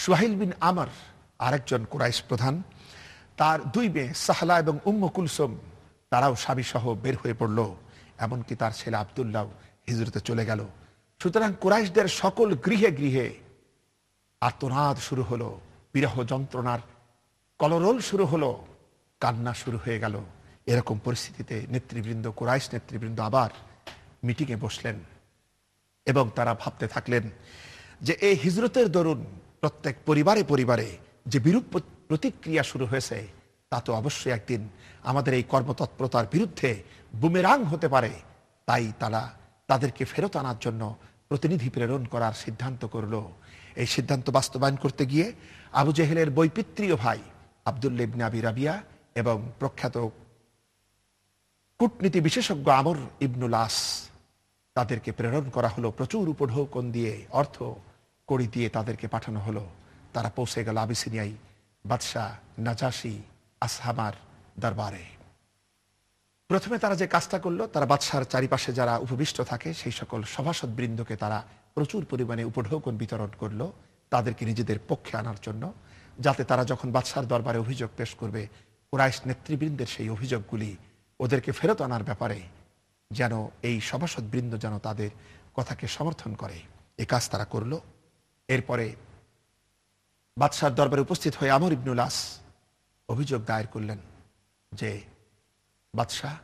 সুহাইল বিন আমর আরেকজন কুরাইশ প্রধান, তার দুই মেয়ে সাহলা এবং উম্মু কুলসুম তারাও স্বামী সহ বের হয়ে পড়ল। এমনকি তার ছেলে আব্দুল্লাহ হিজরতে চলে গেল। সুতরাং কুরাইশদের সকল গৃহে গৃহে আর্তনাদ শুরু হলো, বিরহ যন্ত্রণার কলরোল শুরু হলো, কান্না শুরু হয়ে গেল। এরকম পরিস্থিতিতে নেতৃবৃন্দ, কুরাইশ নেতৃবৃন্দ আবার মিটিংয়ে বসলেন এবং তারা ভাবতে থাকলেন যে এই হিজরতের দরুন প্রত্যেক পরিবারে পরিবারে যে বিরূপ প্রতিক্রিয়া শুরু হয়েছে, তা তো অবশ্যই একদিন আমাদের এই কর্মতৎপরতার বিরুদ্ধে বুমেরাং হতে পারে। তাই তারা তাদেরকে ফেরত আনার জন্য প্রতিনিধি প্রেরণ করার সিদ্ধান্ত করল। এই সিদ্ধান্ত বাস্তবায়ন করতে গিয়ে আবু জেহেলের বৈপিত্রীয় ভাই আব্দুল্লাহ ইবনে আবি রাবিয়া এবং প্রখ্যাত কূটনীতি বিশেষজ্ঞ আমর ইবনুল আস তাদেরকে প্রেরণ করা হলো। প্রচুর উপঢৌকন দিয়ে, অর্থ কড়ি দিয়ে তাদেরকে পাঠানো হলো। তারা পৌঁছে গেল আবিসিনিয়ায় বাদশাহ নাজাশি আসহামার দরবারে। প্রথমে তারা যে কাজটা করলো, তারা বাদশার চারিপাশে যারা উপবিষ্ট থাকে সেই সকল সভাসদ বৃন্দকে তারা প্রচুর পরিমাণে উপঢৌকন বিতরণ করলো তাদেরকে নিজেদের পক্ষে আনার জন্য, যাতে তারা যখন বাদশার দরবারে অভিযোগ পেশ করবে, কুরাইশ নেতৃবৃন্দের সেই অভিযোগগুলি ওদেরকে ফেরত আনার ব্যাপারে যেন এই সভাসদ বৃন্দ যেন তাদের কথাকে সমর্থন করে। এই কাজ তারা করলো। এরপরে বাদশার দরবারে উপস্থিত হয়ে আমর ইবনুল আস অভিযোগ দায়ের করলেন যে, বাদশাহ,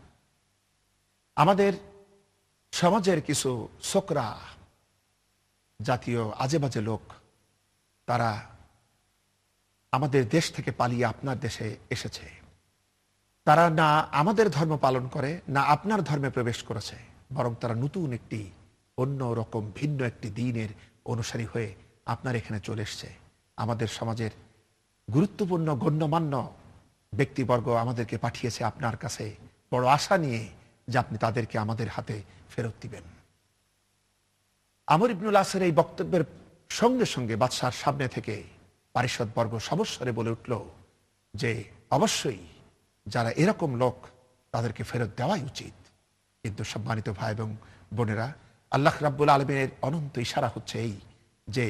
আমাদের সমাজের কিছু ছোকরা জাতীয় আজে বাজে লোক, তারা আমাদের দেশ থেকে পালিয়ে আপনার দেশে এসেছে। তারা না আমাদের ধর্ম পালন করে, না আপনার ধর্মে প্রবেশ করেছে, বরং তারা নতুন একটি অন্য রকম ভিন্ন একটি দ্বীনের অনুসারী হয়ে আপনার এখানে চলে এসছে। আমাদের সমাজের গুরুত্বপূর্ণ গণ্যমান্য ব্যক্তিবর্গ আমাদেরকে পাঠিয়েছে আপনার কাছে বড় আশা নিয়ে যে আপনি তাদেরকে আমাদের হাতে ফেরত দিবেন। আমর ইবনুল আসের এই বক্তব্যের সঙ্গে সঙ্গে বাদশার সামনে থেকে পারিষদবর্গ সমস্বরে বলে উঠল যে অবশ্যই যারা এরকম লোক তাদেরকে ফেরত দেওয়াই উচিত। কিন্তু সম্মানিত ভাই এবং বোনেরা, আল্লাহ রাব্বুল আলামিনের অনন্ত ইশারা হচ্ছে এই যে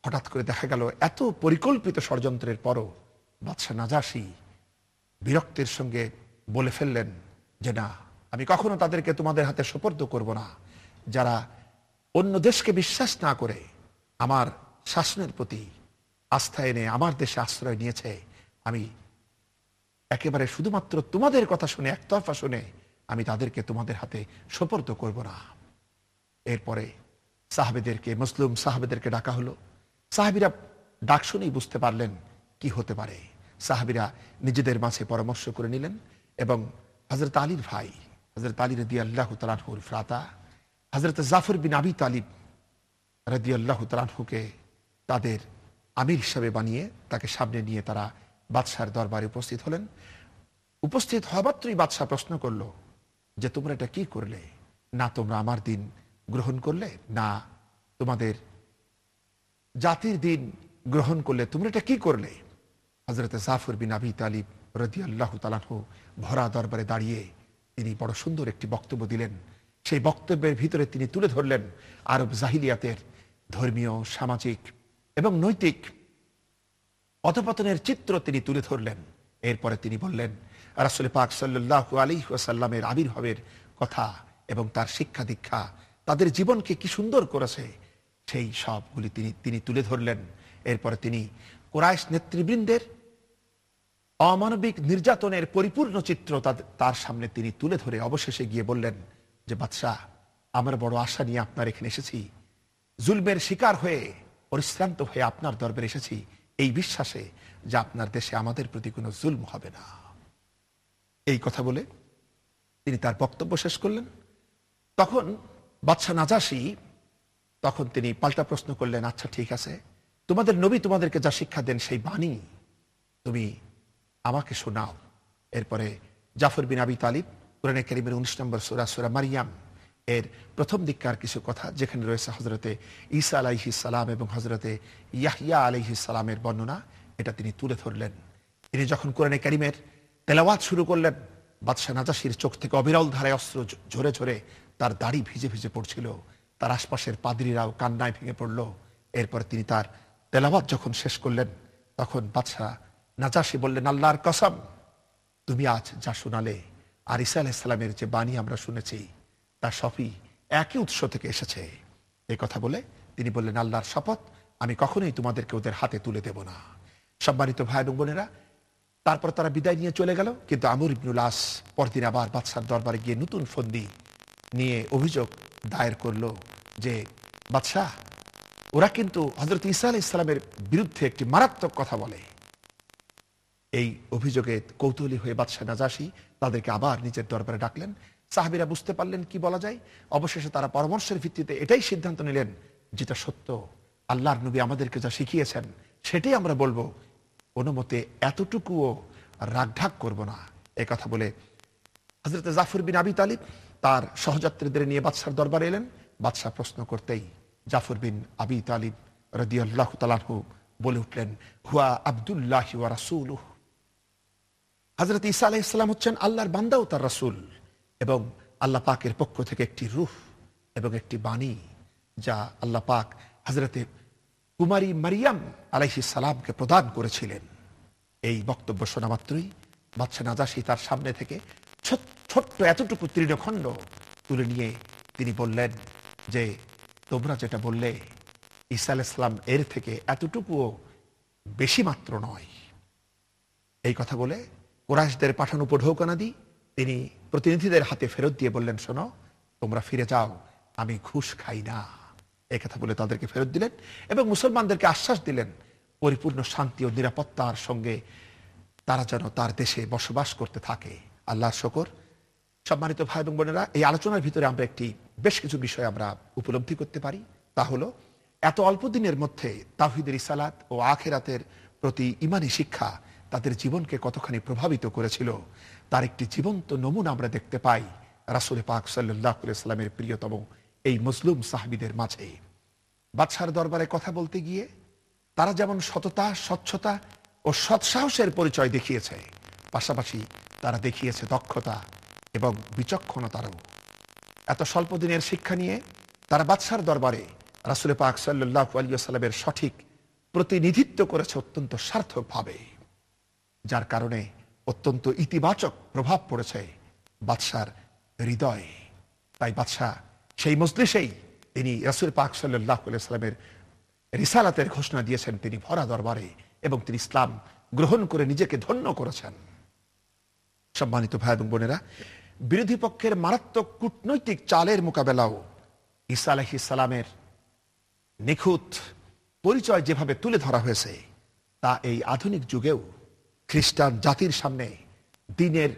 হঠাৎ করে দেখা গেল এত পরিকল্পিত ষড়যন্ত্রের পরও বাদশাহ নাজাশী বিরক্তির সঙ্গে বলে ফেললেন যে না, আমি কখনো তাদেরকে তোমাদের হাতে সোপর্দ করব না। যারা অন্য দেশকে বিশ্বাস না করে আমার শাসনের প্রতি আস্থা এনে আমার দেশে আশ্রয় নিয়েছে, আমি একেবারে শুধুমাত্র তোমাদের কথা শুনে, একতরফা শুনে আমি তাদেরকে তোমাদের হাতে সোপর্দ করব না। এরপরে সাহাবেদেরকে, মুসলিম সাহাবেদেরকে ডাকা হলো। সাহাবিরা ডাক শুনেই বুঝতে পারলেন কি হতে পারে। সাহাবিরা নিজেদের মাঝে পরামর্শ করে নিলেন এবং হযরত আলীর ভাই হযরত আলী রাদিয়াল্লাহু তাআলা আনহুর ভ্রাতা হযরত জাফর বিন আবি তালিব রাদিয়াল্লাহু তাআলা আনহুকে তাদের আমির হিসাবে বানিয়ে তাকে সামনে নিয়ে তারা বাদশার দরবারে উপস্থিত হলেন। উপস্থিত হওয়া মাত্রই বাদশাহ প্রশ্ন করলো যে তোমরা এটা কি করলে? না তোমরা আমার দিন গ্রহণ করলে, না তোমাদের জাতির দিন গ্রহণ করলে, তোমরা এটা কি করলে? হযরত জাফর বিন আবি তালিব রাদিয়াল্লাহু তাআলা আনহু ভরা দরবারে দাঁড়িয়ে তিনি বড় সুন্দর একটি বক্তব্য দিলেন। সেই বক্তব্যের ভিতরে তিনি তুলে ধরলেন আরব জাহিলিয়াতের ধর্মীয়, সামাজিক এবং নৈতিক অধপতনের চিত্র তিনি তুলে ধরলেন। এরপরে তিনি বললেন রাসূল পাক সাল্লাল্লাহু আলাইহি ওয়াসাল্লামের আবির্ভাবের কথা এবং তার শিক্ষা দীক্ষা তাদের জীবনকে কি সুন্দর করেছে সেই সবগুলি তিনি তুলে ধরলেন। এরপরে তিনি কুরাইশ নেতৃবৃন্দের অমানবিক নির্যাতনের পরিপূর্ণ চিত্র তার সামনে তিনি তুলে ধরে অবশেষে গিয়ে বললেন যে বাদশাহ, আমরা বড় আশা নিয়ে আপনার এখানে এসেছি, জুলমের শিকার হয়ে পরিশ্রান্ত হয়ে আপনার দরবারে এসেছি এই বিশ্বাসে যে আপনার দেশে আমাদের প্রতি কোনো জুলম হবে না। এই কথা বলে তিনি তার বক্তব্য শেষ করলেন। তখন বাদশাহ নাজাশী তখন তিনি পাল্টা প্রশ্ন করলেন, আচ্ছা ঠিক আছে, তোমাদের নবী তোমাদেরকে যা শিক্ষা দেন সেই বাণী তুমি আমাকে শোনাও। এরপরে জাফর বিন আবি তালিব কোরআনে কারীমের 19 নম্বর সূরা সূরা মারইয়াম এর প্রথম দিককার কিছু কথা, যেখানে রয়েছে হযরতে ঈসা আলাইহিস সালাম এবং হযরতে ইয়াহইয়া আলাইহিস সালামের বর্ণনা, এটা তিনি তুলে ধরলেন। তিনি যখন কোরআনে কারীমের তেলাওয়াত শুরু করলেন, বাদশাহ নাজাশীর চোখ থেকে অবিরল ধারায় অশ্রু ঝরে ঝরে তার দাড়ি ভিজে ভিজে পড়ছিল। তার আশপাশের পাদ্রীরাও কান্নায় ভেঙে পড়ল। এরপর তিনি তার তেলাওয়াত যখন শেষ করলেন তখন বাদশাহ নাজাশী বললেন, আল্লাহর কসম, তুমি আজ যা শোনালে আর ঈসা আলাইহিস সালামের যে বাণী আমরা শুনেছি তা সবই একই উৎস থেকে এসেছে। এই কথা বলে তিনি বললেন, আল্লাহর শপথ, আমি কখনোই তোমাদেরকে ওদের হাতে তুলে দেব না। সম্মানিত ভাই এবং বোনেরা, তারপর তারা বিদায় নিয়ে চলে গেল। কিন্তু আমর ইবনুল আস পরদিন আবার বাদশার দরবারে গিয়ে নতুন ফন্দি নিয়ে অভিযোগ দায়ের করলো যে, বাদশাহ, ওরা কিন্তু হযরত ঈসা আলাইহিস সালামের বিরুদ্ধে একটি মারাত্মক কথা বলে। এই অভিযোগে কৌতূহলী হয়ে বাদশাহ নাজাশী তাদেরকে আবার নিজের দরবারে ডাকলেন। সাহাবীরা বুঝতে পারলেন কি বলা যায়। অবশেষে তারা পরামর্শের ভিত্তিতে এটাই সিদ্ধান্ত নিলেন, যেটা সত্য, আল্লাহর নবী আমাদেরকে যা শিখিয়েছেন সেটাই আমরা বলবো, কোনো মতে এতটুকুও রাগঢাক করব না। এই কথা বলে হযরত জাফর বিন আবি তালিব তার সহযাত্রীদের নিয়ে বাদশার দরবারে এলেন। বাদশাহ প্রশ্ন করতেই জাফর বিন আবি তালিব রাদিয়াল্লাহু তাআলা আনহু বলে উঠলেন, হুয়া আব্দুল্লাহি ওয়া রাসূলুহু, হযরত ঈসা আলাইহিস সালাম হচ্ছেন আল্লাহর বান্দা ও তার রাসূল, এবং আল্লাহ পাকের পক্ষ থেকে একটি রূহ এবং একটি বাণী যা আল্লাহ পাক হযরতে কুমারী মারিয়াম আলাইহিস সালামকে প্রদান করেছিলেন। এই বক্তব্য শোনা মাত্রই বাদশাহ নাজাশী তার সামনে থেকে ছোট্ট এতটুকু তৃণখণ্ড তুলে নিয়ে তিনি বললেন যে, তোমরা যেটা বললে ঈসা আলাইহিস সালাম এর থেকে এতটুকুও বেশি মাত্র নয়। এই কথা বলে কুরাইশদের পাঠানো উপঢৌকনাদি তিনি প্রতিনিধিদের হাতে ফেরত দিয়ে বললেন, শোনো, তোমরা ফিরে যাও, আমি ঘুষ খাই না। এই কথা বলে তাদেরকে ফেরত দিলেন এবং মুসলমানদেরকে আশ্বাস দিলেন পরিপূর্ণ শান্তি ও নিরাপত্তার সঙ্গে তারা যেন তার দেশে বসবাস করতে থাকে। আল্লাহর শুকর। সম্মানিত ভাই এবং বোনেরা, এই আলোচনার ভিতরে আমরা বেশ কিছু বিষয় আমরা উপলব্ধি করতে পারি। তা হলো, এত অল্প দিনের মধ্যে তাওহীদের রিসালাত ও আখিরাতের প্রতি ঈমানী শিক্ষা তাদের জীবনকে কতখানি প্রভাবিত করেছিল তার একটি জীবন্ত নমুনা আমরা দেখতে পাই রাসূল পাক সাল্লাল্লাহু আলাইহি ওয়াসাল্লামের প্রিয়তম এই মজলুম সাহাবীদের মাঝে। বাদশার দরবারে কথা বলতে গিয়ে তারা যেমন সততা, স্বচ্ছতা ও সৎসাহসের পরিচয় দেখিয়েছে, পাশাপাশি তারা দেখিয়েছে দক্ষতা এবং বিচক্ষণতারও। এত স্বল্প দিনের শিক্ষা নিয়ে তারা বাদশার দরবারে রাসূল পাক সাল্লাল্লাহু আলাইহি ওয়াসাল্লামের সঠিক প্রতিনিধিত্ব করেছে অত্যন্ত সার্থকভাবে, যার কারণে অত্যন্ত ইতিবাচক প্রভাব পড়েছে বাদশার হৃদয়ে। তাই বাদশাহ সেই মজলিসেই তিনি রাসূল পাক সাল্লাল্লাহু আলাইহি ওয়াসাল্লামের রিসালাতের ঘোষণা দিয়েছেন তিনি ভরা দরবারে, এবং তিনি ইসলাম গ্রহণ করে নিজেকে ধন্য করেছেন। সম্মানিত ভাই এবং বোনেরা, বিরোধী পক্ষের মারাত্মক কূটনৈতিক চালের মোকাবেলাও ঈসা আলাইহিস সালামের নিখুঁত পরিচয় যেভাবে তুলে ধরা হয়েছে তা এই আধুনিক যুগেও খ্রিস্টান জাতির সামনে দ্বীনের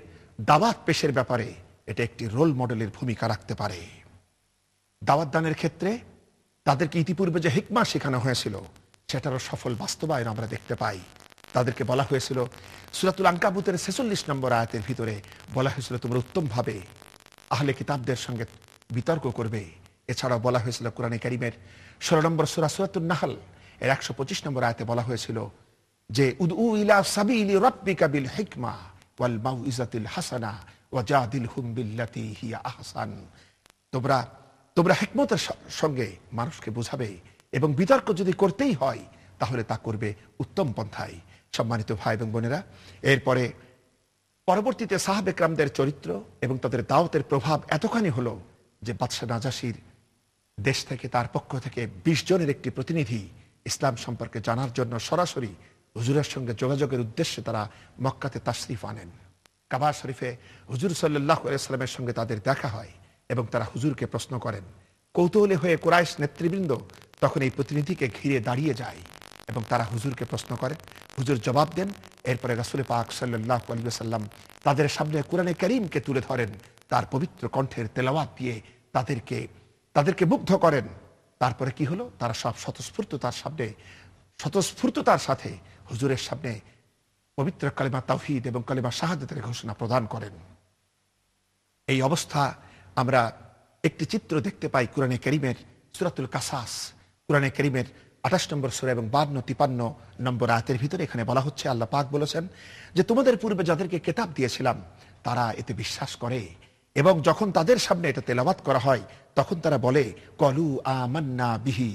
দাওয়াত পেশের ব্যাপারে এটা একটি রোল মডেলের ভূমিকা রাখতে পারে। দাওয়াত দানের ক্ষেত্রে তাদেরকে ইতিপূর্বে যে হিকমা শেখানো হয়েছিল সেটারও সফল বাস্তবায়ন আমরা দেখতে পাই। তাদেরকে বলা হয়েছিল সূরাতুল আনকাবুতের ৪৬ নম্বর আয়াতের ভিতরে বলা হয়েছিল, তোমরা উত্তমভাবে আহলে কিতাবদের সঙ্গে বিতর্ক করবে। এছাড়াও বলা হয়েছিল কোরআনে কারীমের ১৬ নম্বর সূরা সূরাতুন নাহল এর ১২৫ নম্বর আয়াতে বলা হয়েছিল যে, উদউ ইলা সাবিলি রাব্বিকা বিল হিকমা ওয়াল মাউইজাতিল হাসানা ওয়াজাদিলহুম বিল্লাতী হিয়া আহসান। তোমরা হিকমতের সঙ্গে মানুষকে বোঝাবে এবং বিতর্ক যদি করতেই হয় তাহলে তা করবে উত্তম পন্থায়। সম্মানিত ভাই এবং বোনেরা, এরপরে পরবর্তীতে সাহাবে কেরামদের চরিত্র এবং তাদের দাওয়াতের প্রভাব এতখানি হলো যে বাদশাহ নাজাশীর দেশ থেকে তার পক্ষ থেকে ২০ জনের একটি প্রতিনিধি ইসলাম সম্পর্কে জানার জন্য সরাসরি হুজুরের সঙ্গে যোগাযোগের উদ্দেশ্যে তারা মক্কাতে তাশরিফ আনেন। কাবা শরীফে হুজুর সাল্লাল্লাহু আলাইহি ওয়াসাল্লামের সঙ্গে তাদের দেখা হয় এবং তারা হুজুরকে প্রশ্ন করেন। কৌতূহলী হয়ে কুরাইশ নেতৃবৃন্দ তখন এই প্রতিনিধিকে ঘিরে দাঁড়িয়ে যায় এবং তারা হুজুরকে প্রশ্ন করেন, হুজুর জবাব দেন। এরপরে রাসূল পাক সাল্লাল্লাহু আলাইহি ওয়াসাল্লাম তাদের সামনে কোরআনে কারীমকে তুলে ধরেন, তার পবিত্র কণ্ঠের তেলাওয়াত দিয়ে তাদেরকে মুগ্ধ করেন। তারপরে কি হলো, তারা সব স্বতঃস্ফূর্ততার সাথে হুজুরের সামনে পবিত্র কালিমা তাওহীদ এবং কালিমা শাহাদাতের ঘোষণা প্রদান করেন। এই অবস্থা আমরা একটি চিত্র দেখতে পাই কোরআনে কারীমের সূরাতুল কাসাস, কোরআনে কারীমের ২৮ নম্বর সূরা এবং ৫২-৫৩ নম্বর আয়াতের ভিতরে। এখানে বলা হচ্ছে, আল্লাহ পাক বলেছেন যে, তোমাদের পূর্বে যাদেরকে কিতাব দিয়েছিলাম তারা এতে বিশ্বাস করে, এবং যখন তাদের সামনে এটা তেলাওয়াত করা হয় তখন তারা বলে, কলু আমান্না বিহি,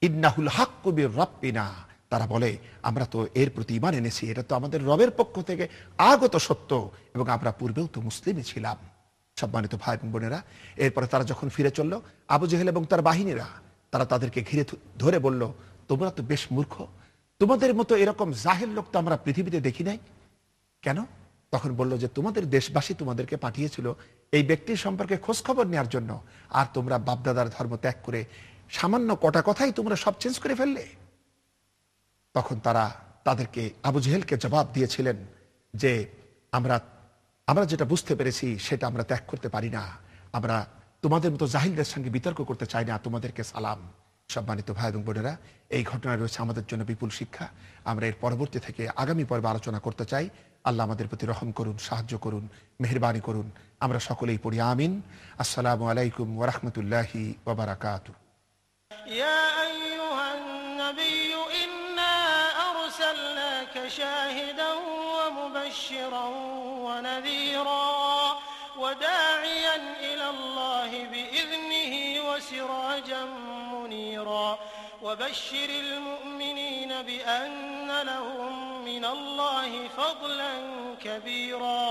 ইন্নাহুল হাক্কু বির রাব্বিনা, তারা বলে আমরা তো এর প্রতি ঈমান এনেছি, এটা তো আমাদের রবের পক্ষ থেকে আগত সত্য এবং আমরা পূর্বেও তো মুসলিমই ছিলাম। সম্মানিত ভাই এবং বোনেরা, এরপরে তারা যখন ফিরে চলল, আবু জেহেল এবং তার বাহিনীরা তারা তাদেরকে ঘিরে ধরে বলল, তোমরা তো বেশ মূর্খ, তোমাদের মতো এরকম জাহেল লোক তো আমরা পৃথিবীতে দেখি নাই। কেন? তখন বলল যে তোমাদের দেশবাসী তোমাদেরকে পাঠিয়েছিল এই ব্যক্তির সম্পর্কে খোঁজ খবর নেওয়ার জন্য, আর তোমরা বাপদাদার ধর্ম ত্যাগ করে সামান্য কটা কথাই তোমরা সব চেঞ্জ করে ফেললে। তখন তারা তাদেরকে, আবু জেহেলকে জবাব দিয়েছিলেন যে আমরা আমরা যেটা বুঝতে পেরেছি সেটা আমরা ত্যাগ করতে পারি না, আমরা তোমাদের মতো জাহিলদের সঙ্গে বিতর্ক করতে চাই না, তোমাদেরকে সালাম। সম্মানিত ভাই এবং বোনেরা, এই ঘটনা রয়েছে আমাদের জন্য বিপুল শিক্ষা। আমরা এর পরবর্তী থেকে আগামী পর্বে আলোচনা করতে চাই। আল্লাহ আমাদের প্রতি রহম করুন, সাহায্য করুন, মেহেরবানি করুন। আমরা সকলেই পড়ি আমিন। আসসালামু আলাইকুম ওয়া রাহমাতুল্লাহি ওয়া বারাকাতুহু। يا أيها النبي إنا أرسلناك شاهدا ومبشرا ونذيرا وداعيا إلى الله بإذنه وسراجا منيرا وبشر المؤمنين بأن لهم من الله فضلا كبيرا